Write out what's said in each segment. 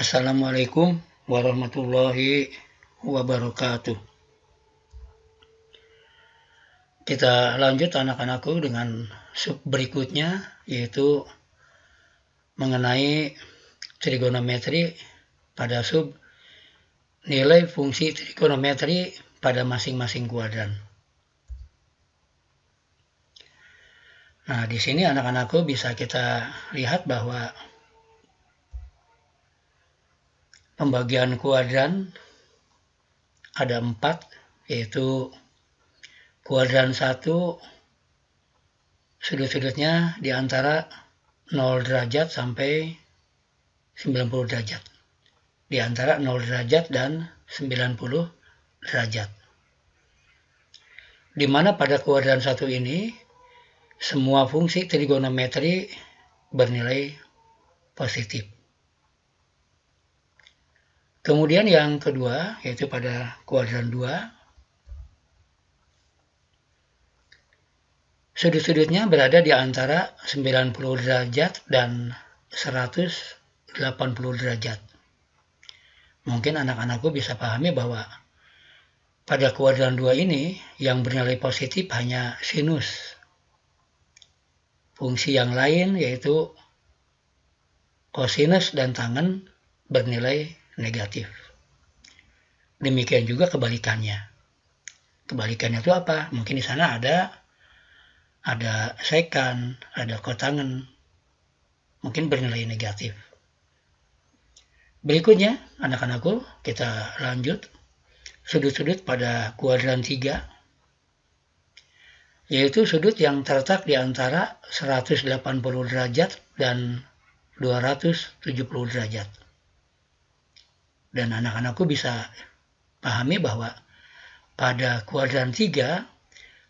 Assalamualaikum warahmatullahi wabarakatuh. Kita lanjut anak-anakku dengan sub berikutnya, yaitu mengenai trigonometri pada sub nilai fungsi trigonometri pada masing-masing kuadran. Nah, di sini anak-anakku bisa kita lihat bahwa pembagian kuadran ada 4, yaitu kuadran 1 sudut-sudutnya di antara 0 derajat sampai 90 derajat. Di antara 0 derajat dan 90 derajat. Di mana pada kuadran 1 ini semua fungsi trigonometri bernilai positif. Kemudian yang kedua, yaitu pada kuadran 2, sudut-sudutnya berada di antara 90 derajat dan 180 derajat. Mungkin anak-anakku bisa pahami bahwa pada kuadran 2 ini yang bernilai positif hanya sinus. Fungsi yang lain yaitu kosinus dan tangen bernilai negatif. Demikian juga kebalikannya. Kebalikannya itu apa? Mungkin di sana ada sekan, ada kotangen, mungkin bernilai negatif. Berikutnya, anak-anakku, kita lanjut sudut-sudut pada kuadran 3, yaitu sudut yang terletak di antara 180 derajat dan 270 derajat. Dan anak-anakku bisa pahami bahwa pada kuadran 3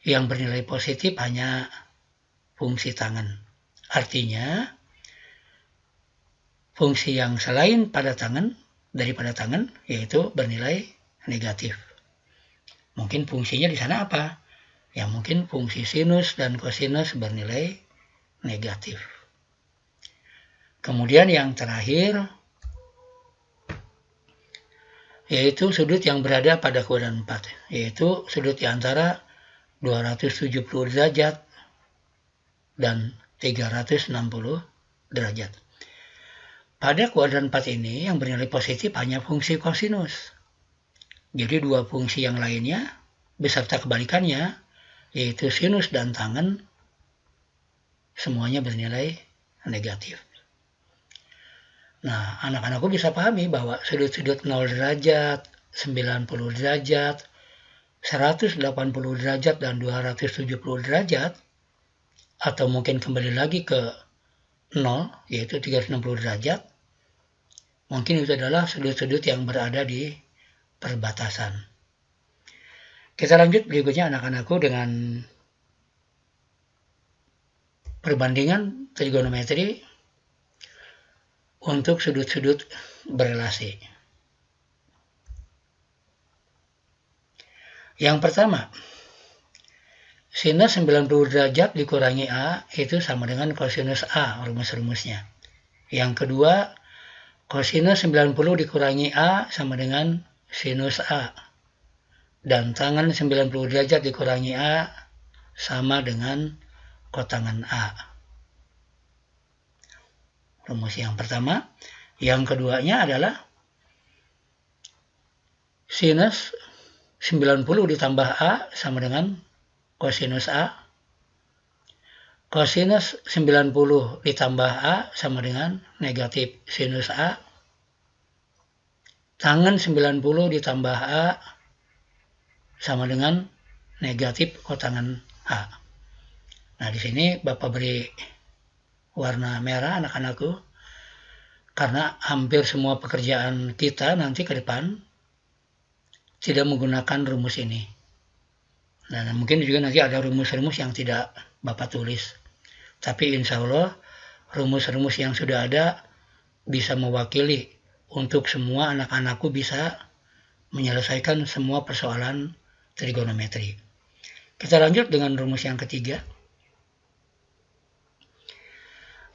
yang bernilai positif hanya fungsi tangen. Artinya, fungsi yang selain daripada tangen, yaitu bernilai negatif. Mungkin fungsinya di sana apa? Ya mungkin fungsi sinus dan kosinus bernilai negatif. Kemudian yang terakhir, yaitu sudut yang berada pada kuadran 4, yaitu sudut di antara 270 derajat dan 360 derajat. Pada kuadran 4 ini yang bernilai positif hanya fungsi kosinus. Jadi dua fungsi yang lainnya beserta kebalikannya, yaitu sinus dan tangen, semuanya bernilai negatif. Nah, anak-anakku bisa pahami bahwa sudut-sudut 0 derajat, 90 derajat, 180 derajat, dan 270 derajat, atau mungkin kembali lagi ke 0, yaitu 360 derajat, mungkin itu adalah sudut-sudut yang berada di perbatasan. Kita lanjut berikutnya anak-anakku dengan perbandingan trigonometri untuk sudut-sudut berelasi. Yang pertama, sinus 90 derajat dikurangi A itu sama dengan kosinus A, rumus-rumusnya. Yang kedua, kosinus 90 dikurangi A sama dengan sinus A. Dan tangen 90 derajat dikurangi A sama dengan kotangen A. Rumus yang pertama. Yang keduanya adalah sinus 90 ditambah A sama dengan kosinus A. Kosinus 90 ditambah A sama dengan negatif sinus A. Tangen 90 ditambah A sama dengan negatif kotangen A. Nah, di sini Bapak beri warna merah anak-anakku, karena hampir semua pekerjaan kita nanti ke depan tidak menggunakan rumus ini. Nah, mungkin juga nanti ada rumus-rumus yang tidak Bapak tulis. Tapi insya Allah rumus-rumus yang sudah ada bisa mewakili untuk semua anak-anakku bisa menyelesaikan semua persoalan trigonometri. Kita lanjut dengan rumus yang ketiga,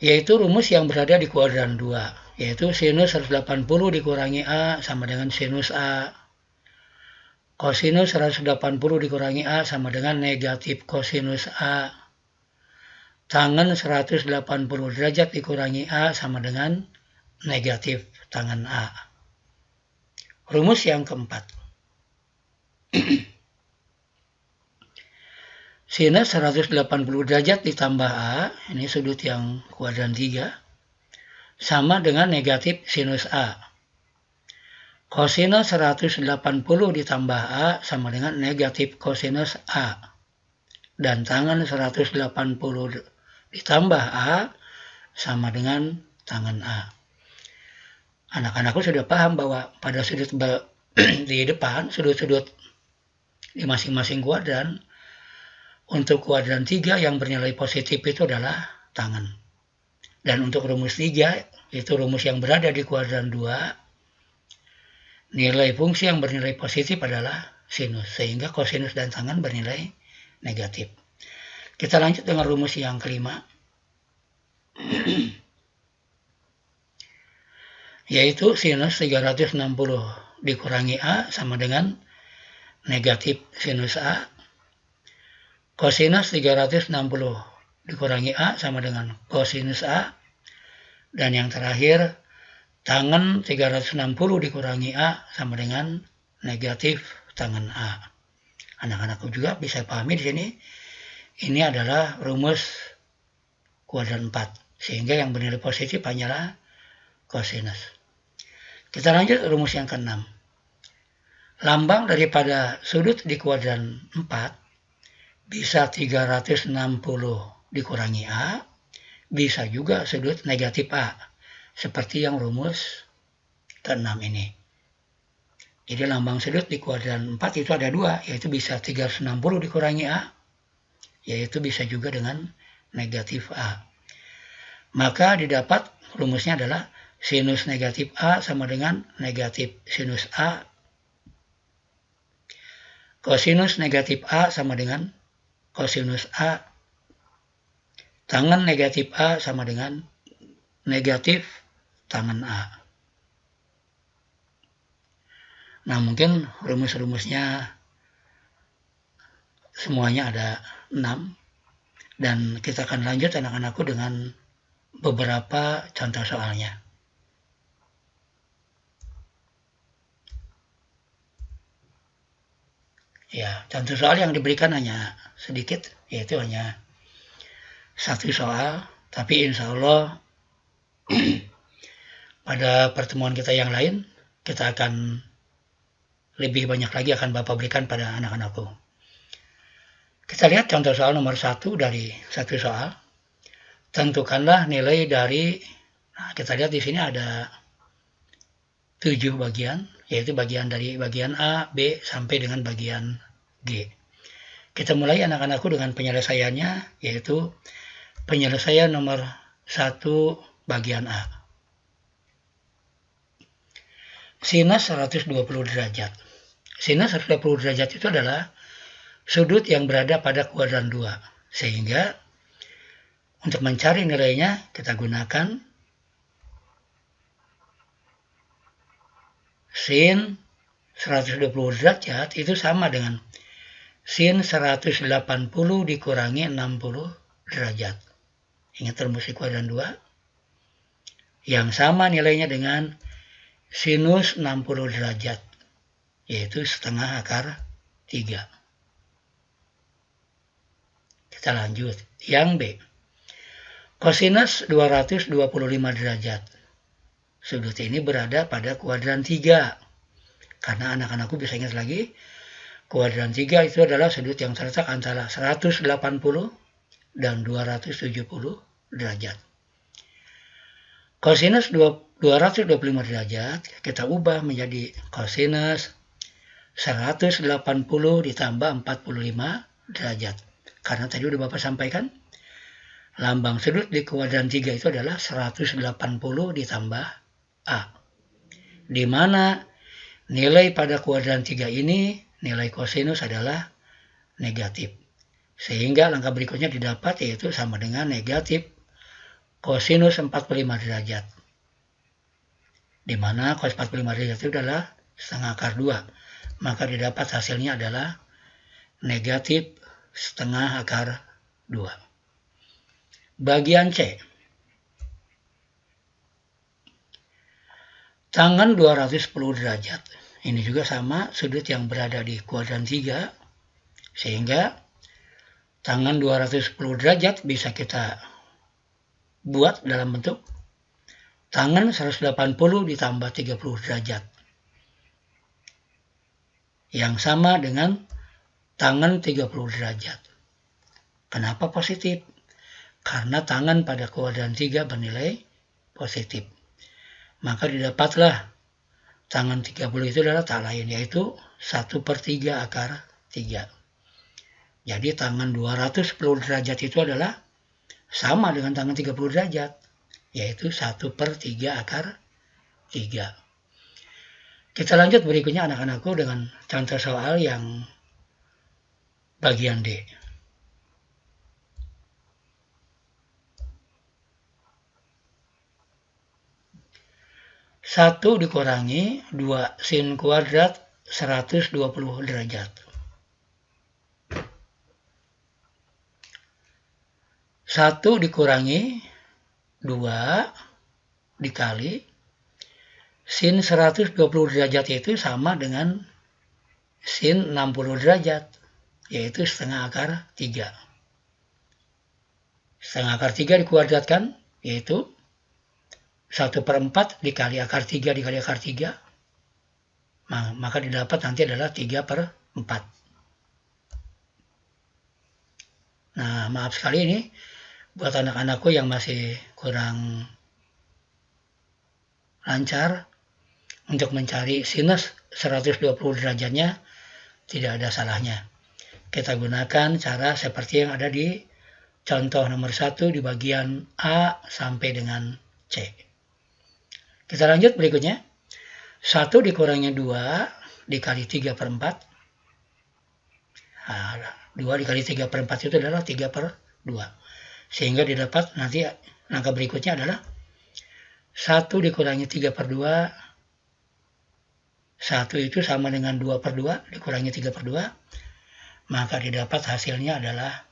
yaitu rumus yang berada di kuadran 2. yaitu sinus 180 dikurangi A sama dengan sinus A. Kosinus 180 dikurangi A sama dengan negatif kosinus A. Tangen 180 derajat dikurangi A sama dengan negatif tangen A. Rumus yang keempat. Sinus 180 derajat ditambah A, ini sudut yang kuadran 3, sama dengan negatif sinus A. Kosinus 180 ditambah A sama dengan negatif kosinus A. Dan tangen 180 ditambah A sama dengan tangen A. Anak-anakku sudah paham bahwa pada sudut di depan, sudut-sudut di masing-masing kuadran, untuk kuadran 3 yang bernilai positif itu adalah tangen. Dan untuk rumus 3, itu rumus yang berada di kuadran 2, nilai fungsi yang bernilai positif adalah sinus, sehingga kosinus dan tangen bernilai negatif. Kita lanjut dengan rumus yang kelima, yaitu sinus 360 dikurangi A sama dengan negatif sinus A. Kosinus 360 dikurangi A sama dengan kosinus A. Dan yang terakhir, tangen 360 dikurangi A sama dengan negatif tangen A. Anak-anakku juga bisa pahami di sini, ini adalah rumus kuadran 4, sehingga yang bernilai positif hanyalah kosinus. Kita lanjut rumus yang ke-6. Lambang daripada sudut di kuadran 4 bisa 360 dikurangi A, bisa juga sudut negatif A, seperti yang rumus ke-6 ini. Jadi lambang sudut di kuadran 4 itu ada 2, yaitu bisa 360 dikurangi A, yaitu bisa juga dengan negatif A. Maka didapat rumusnya adalah sinus negatif A sama dengan negatif sinus A. Kosinus negatif A sama dengan kosinus A. Tangen negatif A sama dengan negatif tangen A. Nah, mungkin rumus-rumusnya semuanya ada 6. Dan kita akan lanjut anak-anakku dengan beberapa contoh soalnya. Ya, contoh soal yang diberikan hanya sedikit, yaitu hanya 1 soal, tapi insya Allah pada pertemuan kita yang lain, kita akan lebih banyak lagi akan Bapak berikan pada anak-anakku. Kita lihat contoh soal nomor 1 dari 1 soal. Tentukanlah nilai dari, kita lihat di sini ada 7 bagian, yaitu bagian dari bagian A, B, sampai dengan bagian G. Kita mulai anak-anakku dengan penyelesaiannya, yaitu penyelesaian nomor 1 bagian A. Sinus 120 derajat. Sinus 120 derajat itu adalah sudut yang berada pada kuadran 2. Sehingga untuk mencari nilainya kita gunakan sin 120 derajat itu sama dengan sin 180 dikurangi 60 derajat. Ingat rumus di kuadran 2? Yang sama nilainya dengan sinus 60 derajat, yaitu setengah akar 3. Kita lanjut. Yang B. Kosinus 225 derajat. Sudut ini berada pada kuadran 3. Karena anak-anakku bisa ingat lagi, kuadran 3 itu adalah sudut yang terletak antara 180 dan 270 derajat. Kosinus 225 derajat kita ubah menjadi kosinus 180 ditambah 45 derajat. Karena tadi udah Bapak sampaikan, lambang sudut di kuadran 3 itu adalah 180 ditambah A. Di mana nilai pada kuadran 3 ini, nilai kosinus adalah negatif. Sehingga langkah berikutnya didapat yaitu sama dengan negatif kosinus 45 derajat. di mana cos 45 derajat itu adalah setengah akar 2. Maka didapat hasilnya adalah negatif setengah akar 2. Bagian C. Tangan 210 derajat. Ini juga sama, sudut yang berada di kuadran 3. Sehingga tangan 210 derajat bisa kita buat dalam bentuk tangan 180 ditambah 30 derajat. Yang sama dengan tangan 30 derajat. Kenapa positif? Karena tangan pada kuadran 3 bernilai positif. Maka didapatlah tangan 30 itu adalah tak lain, yaitu 1/3 akar 3. Jadi tangan 210 derajat itu adalah sama dengan tangan 30 derajat, yaitu 1/3 akar 3. Kita lanjut berikutnya anak-anakku dengan contoh soal yang bagian D. Satu dikurangi 2 sin kuadrat 120 derajat. 1 dikurangi 2 dikali sin 120 derajat itu sama dengan sin 60 derajat, yaitu setengah akar 3. Setengah akar 3 dikuadratkan, yaitu 1/4 dikali akar 3 dikali akar 3. Maka didapat nanti adalah 3/4. Nah, maaf sekali ini buat anak-anakku yang masih kurang lancar untuk mencari sinus 120 derajatnya, tidak ada salahnya. Kita gunakan cara seperti yang ada di contoh nomor 1 di bagian A sampai dengan C. Kita lanjut berikutnya. 1 dikurangi 2 dikali 3/4. Nah, 2 dikali 3/4 itu adalah 3/2. Sehingga didapat nanti langkah berikutnya adalah 1 dikurangi 3/2. 1 itu sama dengan 2/2 dikurangi 3/2. Maka didapat hasilnya adalah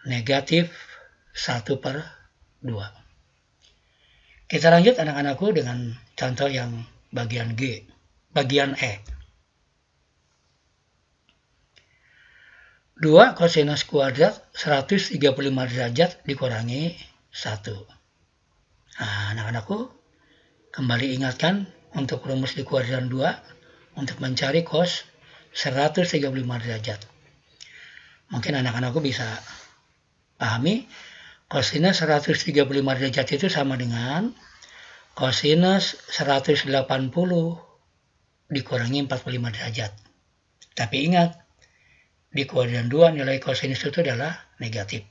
negatif 1/2. Kita lanjut anak-anakku dengan contoh yang bagian G, bagian E. 2 kosinus kuadrat 135 derajat dikurangi 1. Nah, anak-anakku, kembali ingatkan untuk rumus di kuadran 2 untuk mencari cos 135 derajat. Mungkin anak-anakku bisa pahami kosinus 135 derajat itu sama dengan kosinus 180 dikurangi 45 derajat. Tapi ingat, di kuadran 2 nilai kosinus itu adalah negatif.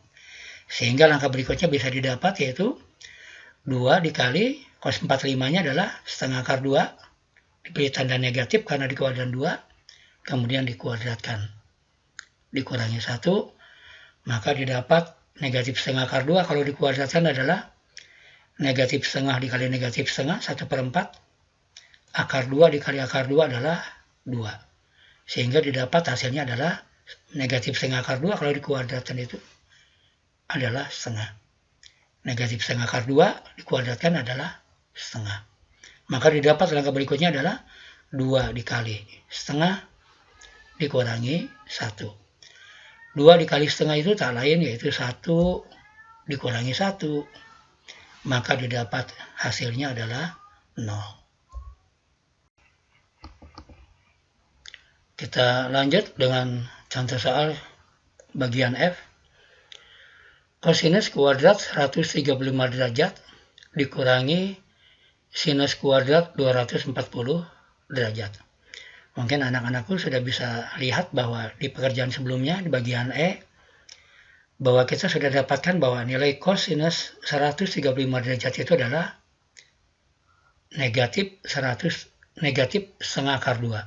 Sehingga langkah berikutnya bisa didapat yaitu 2 dikali cos 45-nya adalah setengah akar 2. Diberi tanda negatif karena di kuadran 2. Kemudian dikuadratkan. Dikurangi 1. Maka didapat negatif setengah akar 2 kalau dikuadratkan adalah negatif setengah dikali negatif setengah 1/4. Akar 2 dikali akar 2 adalah 2. Sehingga didapat hasilnya adalah negatif setengah akar 2 kalau dikuadratkan itu adalah setengah. Negatif setengah akar 2 dikuadratkan adalah setengah. Maka didapat langkah berikutnya adalah 2 dikali setengah dikurangi 1. 2 dikali setengah itu tak lain yaitu 1 dikurangi 1. Maka didapat hasilnya adalah 0. Kita lanjut dengan contoh soal bagian F. Kosinus kuadrat 135 derajat dikurangi sinus kuadrat 240 derajat. Mungkin anak-anakku sudah bisa lihat bahwa di pekerjaan sebelumnya di bagian E, bahwa kita sudah dapatkan bahwa nilai kosinus 135 derajat itu adalah negatif setengah akar 2.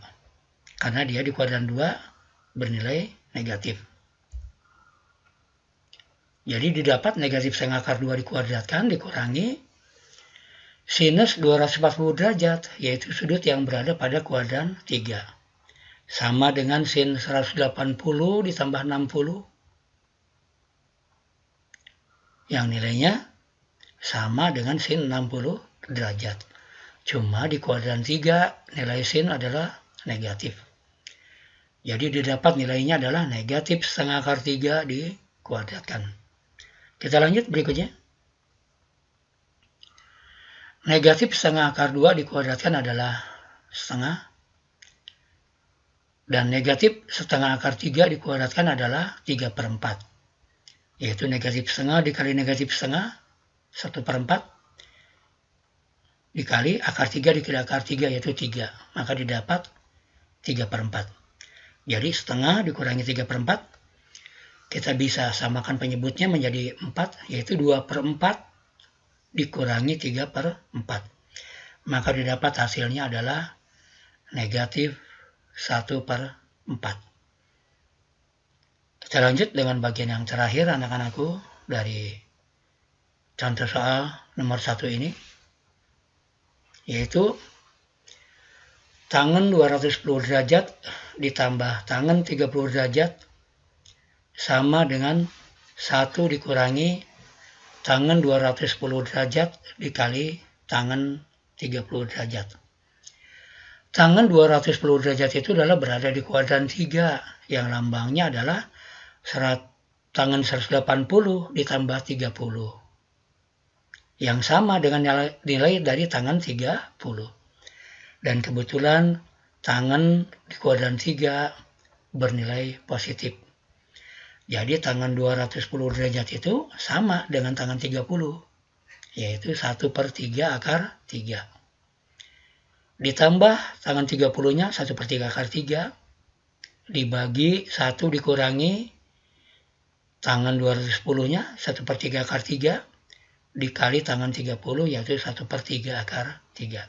Karena dia di kuadran 2 bernilai negatif. Jadi didapat negatif setengah akar 2 dikuadratkan dikurangi Sinus 240 derajat, yaitu sudut yang berada pada kuadran 3. Sama dengan sin 180 ditambah 60, yang nilainya sama dengan sin 60 derajat. Cuma di kuadran 3 nilai sin adalah negatif. Jadi didapat nilainya adalah negatif setengah akar 3 dikuadratkan. Kita lanjut berikutnya. Negatif setengah akar 2 dikuadratkan adalah setengah. Dan negatif setengah akar 3 dikuadratkan adalah 3/4. Yaitu negatif setengah dikali negatif setengah, 1/4. Dikali akar 3 dikali akar 3, yaitu 3. Maka didapat 3/4. Jadi setengah dikurangi 3/4. Kita bisa samakan penyebutnya menjadi 4, yaitu 2/4 dikurangi 3/4. Maka didapat hasilnya adalah negatif 1/4. Kita lanjut dengan bagian yang terakhir anak-anakku dari contoh soal nomor 1 ini, yaitu tangan 210 derajat ditambah tangan 30 derajat sama dengan 1 dikurangi tangan 210 derajat dikali tangan 30 derajat. Tangan 210 derajat itu adalah berada di kuadran 3, yang lambangnya adalah tangan 180 ditambah 30, yang sama dengan nilai dari tangan 30. Dan kebetulan tangan di kuadran 3 bernilai positif. Jadi tangan 210 derajat itu sama dengan tangan 30, yaitu 1/3 akar 3. Ditambah tangan 30-nya 1/3 akar 3, dibagi 1 dikurangi tangan 210-nya 1/3 akar 3, dikali tangan 30, yaitu 1/3 akar 3.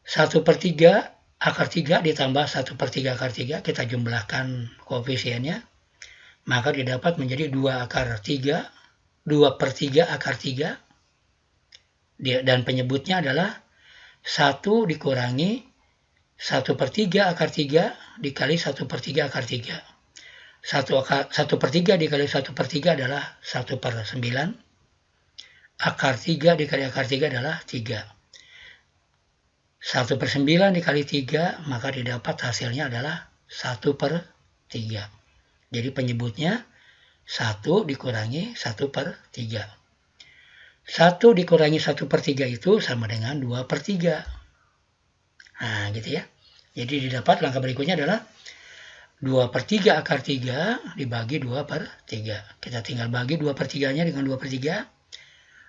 1/3 akar 3 ditambah 1/3 akar 3, kita jumlahkan koefisiennya, maka didapat menjadi 2/3 akar 3, dan penyebutnya adalah 1 dikurangi 1/3 akar 3 dikali 1/3 akar 3. 1/3 dikali 1/3 adalah 1/9. Akar 3 dikali akar 3 adalah 3. 1/9 dikali 3, maka didapat hasilnya adalah 1/3. Jadi penyebutnya 1 dikurangi 1/3. 1 dikurangi 1/3 itu sama dengan 2/3. Nah, gitu ya. Jadi didapat langkah berikutnya adalah 2/3 akar 3 dibagi 2/3. Kita tinggal bagi 2/3-nya dengan 2/3,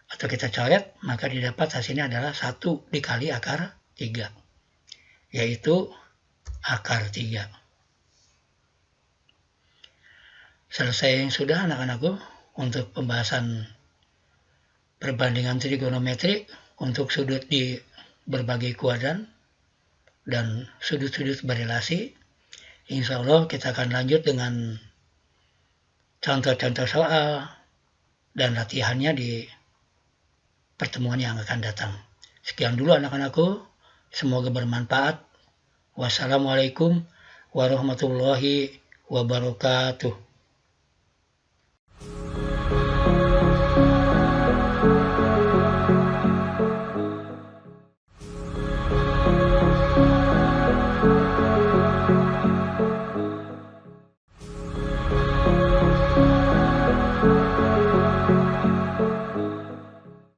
atau kita coret, maka didapat hasilnya adalah 1 dikali akar 3, yaitu akar 3. Selesai yang sudah anak-anakku untuk pembahasan perbandingan trigonometri untuk sudut di berbagai kuadran dan sudut-sudut berelasi. Insya Allah kita akan lanjut dengan contoh-contoh soal dan latihannya di pertemuan yang akan datang. Sekian dulu anak-anakku, semoga bermanfaat. Wassalamualaikum warahmatullahi wabarakatuh.